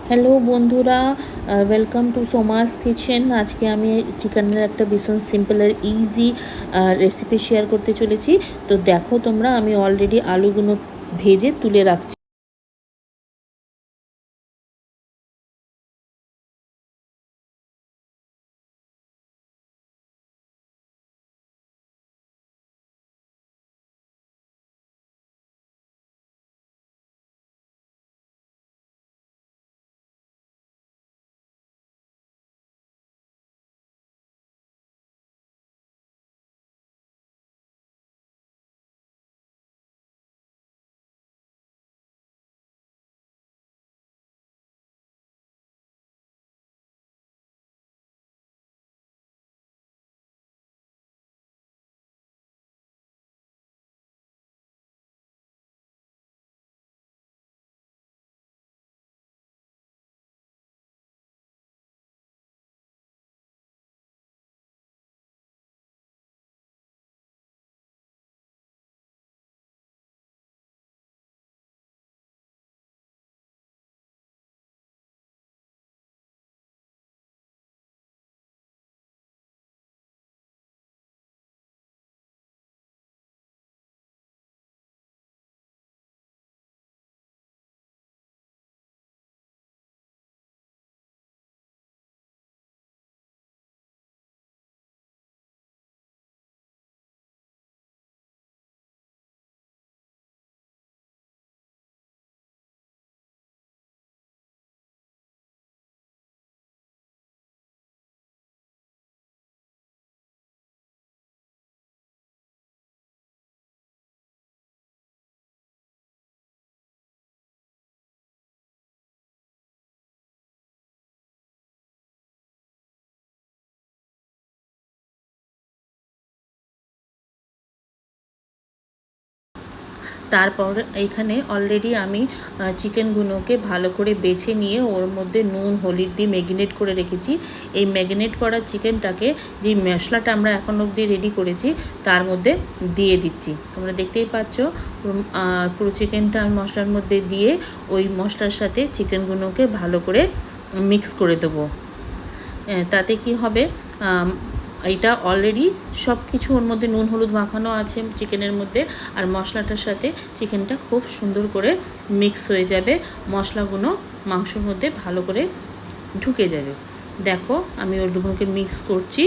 Hello বন্ধুরা, welcome to Soma's kitchen. আজকে আমি চিকেনের একটা ভীষণ সিম্পল আর ইজি রেসিপি শেয়ার করতে চলেছি। তো দেখো তোমরা, আমি অলরেডি আলুগুলো ভেজে তুলে রাখছি। তারপর এইখানে অলরেডি আমি চিকেনগুলোকে ভালো করে বেছে নিয়ে ওর মধ্যে নুন হলুদ দিয়ে ম্যারিনেট করে রেখেছি। এই ম্যারিনেট করা চিকেনটাকে যে মশলাটা আমরা এখন অবধি রেডি করেছি তার মধ্যে দিয়ে দিচ্ছি। তোমরা দেখতেই পাচ্ছ পুরো চিকেনটা মশলার মধ্যে দিয়ে ওই মশলার সাথে চিকেনগুলোকে ভালো করে মিক্স করে দেবো। তাতে কি হবে, এটা অলরেডি সব কিছু ওর মধ্যে নুন হলুদ মাখানো আছে চিকেনের মধ্যে, আর মশলাটার সাথে চিকেনটা খুব সুন্দর করে মিক্স হয়ে যাবে, মশলাগুলো মাংসর মধ্যে ভালো করে ঢুকে যাবে। দেখো আমি ওগুলোকে মিক্স করছি।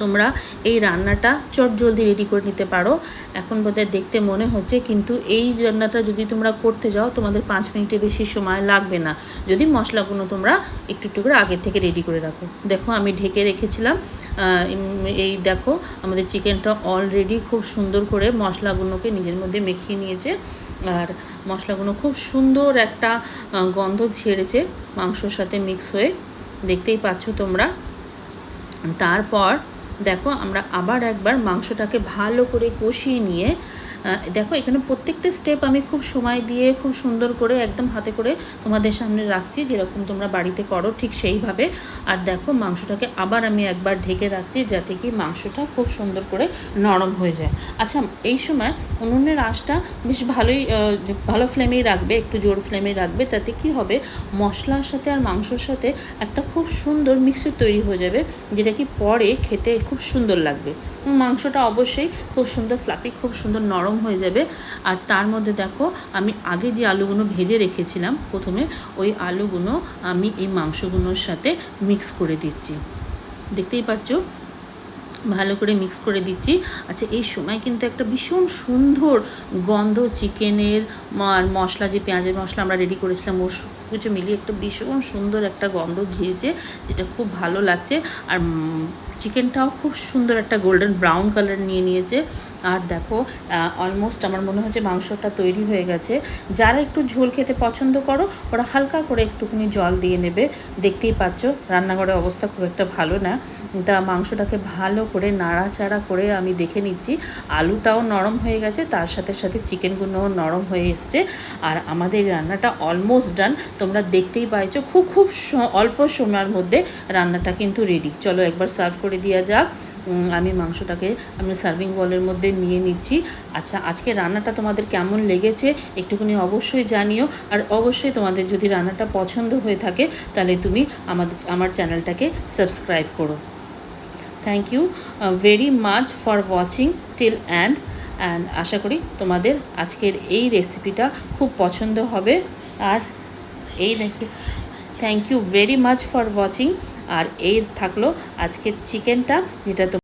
তোমরা এই রান্নাটা চটজলদি রেডি করে নিতে পারো। এখন বোধহয় দেখতে মনে হচ্ছে, কিন্তু এই রান্নাটা যদি তোমরা করতে যাও তোমাদের 5 মিনিটের বেশি সময় লাগবে না, যদি মশলাগুলো তোমরা একটু একটু করে আগের থেকে রেডি করে রাখো। দেখো আমি ঢেকে রেখেছিলাম। এই দেখো আমাদের চিকেনটা অলরেডি খুব সুন্দর করে মশলাগুলোকে নিজের মধ্যে মেখিয়ে নিয়েছে, আর মশলাগুলো খুব সুন্দর একটা গন্ধ ছেড়েছে মাংসর সাথে মিক্স হয়ে, দেখতেই পাচ্ছ তোমরা। তারপর দেখো আমরা আবার একবার মাংসটাকে ভালো করে কষিয়ে নিয়ে, দেখো এখানে প্রত্যেকটা স্টেপ আমি খুব সময় দিয়ে খুব সুন্দর করে একদম হাতে করে তোমাদের সামনে রাখছি, যেরকম তোমরা বাড়িতে করো ঠিক সেইভাবে। আর দেখো মাংসটাকে আবার আমি একবার ঢেকে রাখছি, যাতে কি মাংসটা খুব সুন্দর করে নরম হয়ে যায়। আচ্ছা, এই সময় উনুনের আঁচটা বেশ ভালো ফ্লেমেই রাখবে, একটু জোর ফ্লেমে রাখবে। তাতে কি হবে, মশলার সাথে আর মাংসর সাথে একটা খুব সুন্দর মিক্সচার তৈরি হয়ে যাবে, যেটা কি পরে খেতে খুব সুন্দর লাগবে। মাংসটা অবশ্যই খুব সুন্দর ফ্লাফি, খুব সুন্দর নরম হয়ে যাবে। আর তার মধ্যে দেখো আমি আগে যে আলুগুলো ভেজে রেখেছিলাম প্রথমে, ওই আলুগুলো আমি এই মাংসগুলোর সাথে মিক্স করে দিচ্ছি, দেখতেই পাচ্ছ ভালো করে মিক্স করে দিচ্ছি। আচ্ছা, এই সময় কিন্তু একটা ভীষণ সুন্দর গন্ধ চিকেনের আর মশলা, যে পেঁয়াজের মশলা আমরা রেডি করেছিলাম ওর কিছু মিলিয়ে একটা ভীষণ সুন্দর একটা গন্ধ ঝিয়েছে, যেটা খুব ভালো লাগছে। আর চিকেনটাও খুব সুন্দর একটা গোল্ডেন ব্রাউন কালার নিয়ে নিয়েছে। আর দেখো অলমোস্ট আমার মনে হচ্ছে মাংসটা তৈরি হয়ে গেছে। যারা একটু ঝোল খেতে পছন্দ করো ওরা হালকা করে একটুখানি জল দিয়ে নেবে। দেখতেই পাচ্ছ রান্নাঘরের অবস্থা খুব একটা ভালো না, তা মাংসটাকে ভালো করে নাড়াচাড়া করে আমি দেখে নিচ্ছি। আলুটাও নরম হয়ে গেছে, তার সাথে সাথে চিকেনগুলোও নরম হয়ে এসছে, আর আমাদের রান্নাটা অলমোস্ট ডান। তোমরা দেখতেই পাইছো খুব অল্প সময়ের মধ্যে রান্নাটা কিন্তু রেডি। চলো একবার সার্ভ করে দেওয়া যাক। আমি মাংসটাকে আমি সার্ভিং বলের মধ্যে নিয়ে নিচ্ছি। আচ্ছা, আজকে রান্নাটা তোমাদের কেমন লেগেছে একটুখানি অবশ্যই জানিও। আর অবশ্যই তোমাদের যদি রান্নাটা পছন্দ হয়ে থাকে তাহলে তুমি আমার চ্যানেলটাকে সাবস্ক্রাইব করো। Thank you very much for watching till and আশা করি তোমাদের আজকের এই রেসিপিটা খুব পছন্দ হবে। আর এই recipe thank you very much for watching. আর এই থাকলো আজকের চিকেনটা, যেটা